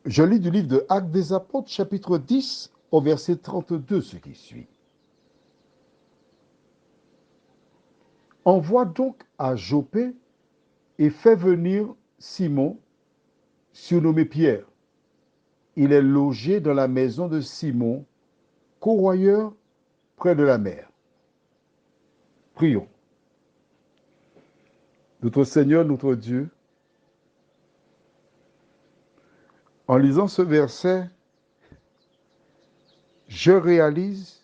Je lis du livre de Actes des Apôtres, chapitre 10, au verset 32, ce qui suit. Envoie donc à Joppé et fais venir Simon, surnommé Pierre. Il est logé dans la maison de Simon, corroyeur près de la mer. Prions. Notre Seigneur, notre Dieu, en lisant ce verset, je réalise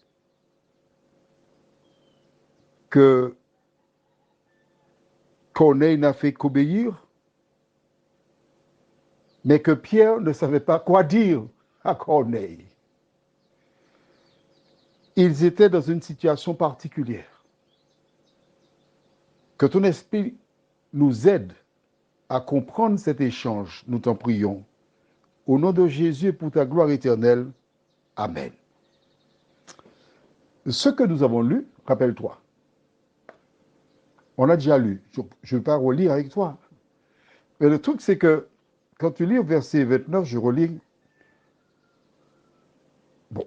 que Corneille n'a fait qu'obéir, mais que Pierre ne savait pas quoi dire à Corneille. Ils étaient dans une situation particulière. Que ton esprit nous aide à comprendre cet échange, nous t'en prions. Au nom de Jésus et pour ta gloire éternelle. Amen. Ce que nous avons lu, rappelle-toi, on l'a déjà lu. Je ne vais pas relire avec toi. Mais le truc, c'est que quand tu lis au verset 29, je relis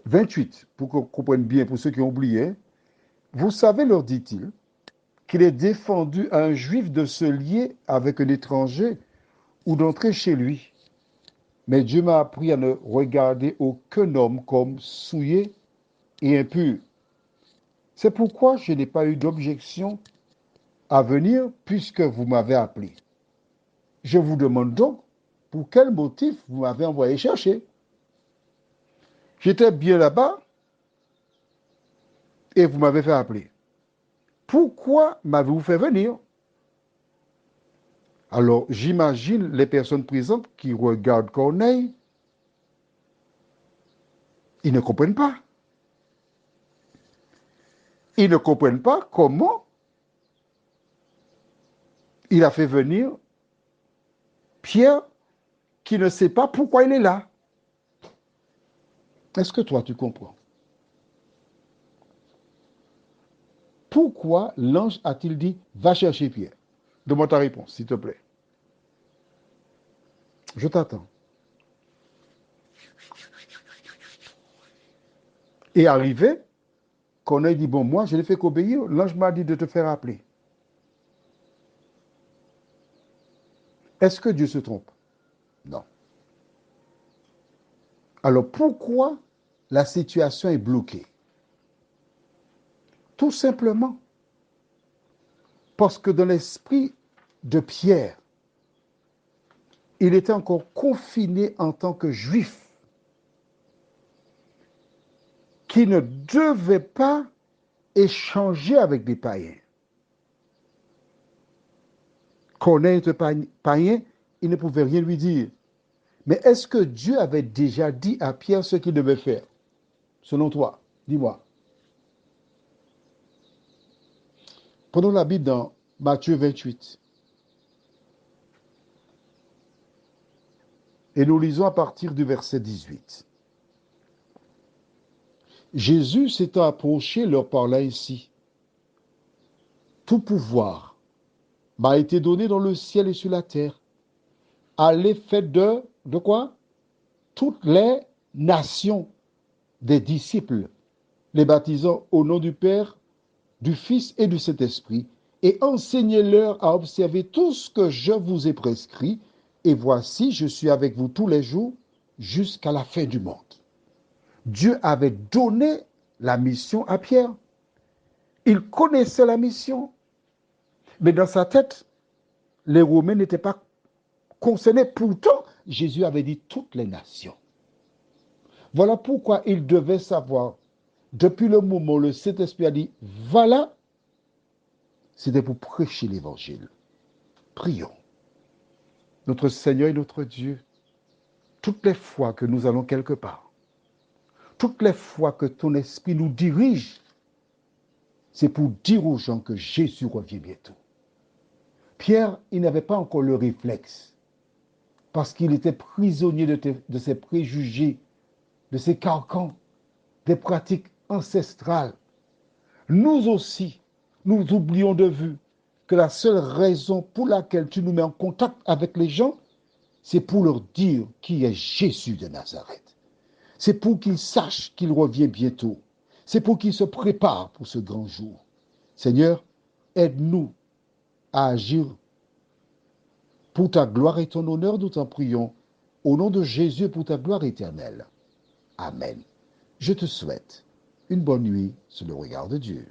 28, pour qu'on comprenne bien, pour ceux qui ont oublié. Vous savez, leur dit-il, qu'il est défendu à un juif de se lier avec un étranger ou d'entrer chez lui. Mais Dieu m'a appris à ne regarder aucun homme comme souillé et impur. C'est pourquoi je n'ai pas eu d'objection à venir puisque vous m'avez appelé. Je vous demande donc pour quel motif vous m'avez envoyé chercher. J'étais bien là-bas et vous m'avez fait appeler. Pourquoi m'avez-vous fait venir? Alors, j'imagine les personnes présentes qui regardent Corneille. Ils ne comprennent pas. Ils ne comprennent pas comment il a fait venir Pierre qui ne sait pas pourquoi il est là. Est-ce que toi, tu comprends? Pourquoi l'ange a-t-il dit « Va chercher Pierre » Donne-moi ta réponse, s'il te plaît. Je t'attends. Et arrivé, Corneille dit « Bon, moi, je n'ai fait qu'obéir. L'ange m'a dit de te faire appeler. » Est-ce que Dieu se trompe? Non. Alors, pourquoi la situation est bloquée? Tout simplement parce que dans l'esprit de Pierre, il était encore confiné en tant que juif qui ne devait pas échanger avec des païens. Corneille était païen, il ne pouvait rien lui dire. Mais est-ce que Dieu avait déjà dit à Pierre ce qu'il devait faire? Selon toi, dis-moi. Prenons la Bible dans Matthieu 28. Et nous lisons à partir du verset 18. Jésus s'étant approché leur parla ainsi. Tout pouvoir m'a été donné dans le ciel et sur la terre. Allez, faites de quoi? Toutes les nations des disciples, les baptisant au nom du Père, du Fils et du Saint-Esprit, et enseignez-leur à observer tout ce que je vous ai prescrit, et voici, je suis avec vous tous les jours jusqu'à la fin du monde. Dieu avait donné la mission à Pierre. Il connaissait la mission, mais dans sa tête, les Romains n'étaient pas concernés. Pourtant, Jésus avait dit toutes les nations. Voilà pourquoi il devait savoir, depuis le moment où le Saint-Esprit a dit, voilà, c'était pour prêcher l'évangile. Prions. Notre Seigneur et notre Dieu, toutes les fois que nous allons quelque part, toutes les fois que ton esprit nous dirige, c'est pour dire aux gens que Jésus revient bientôt. Pierre, il n'avait pas encore le réflexe, parce qu'il était prisonnier de ses préjugés, de ses carcans, des pratiques ancestrales. Nous aussi, nous oublions de vue que la seule raison pour laquelle tu nous mets en contact avec les gens, c'est pour leur dire qui est Jésus de Nazareth. C'est pour qu'ils sachent qu'il revient bientôt. C'est pour qu'ils se préparent pour ce grand jour. Seigneur, aide-nous à agir pour ta gloire et ton honneur, nous t'en prions. Au nom de Jésus, pour ta gloire éternelle. Amen. Je te souhaite une bonne nuit sous le regard de Dieu.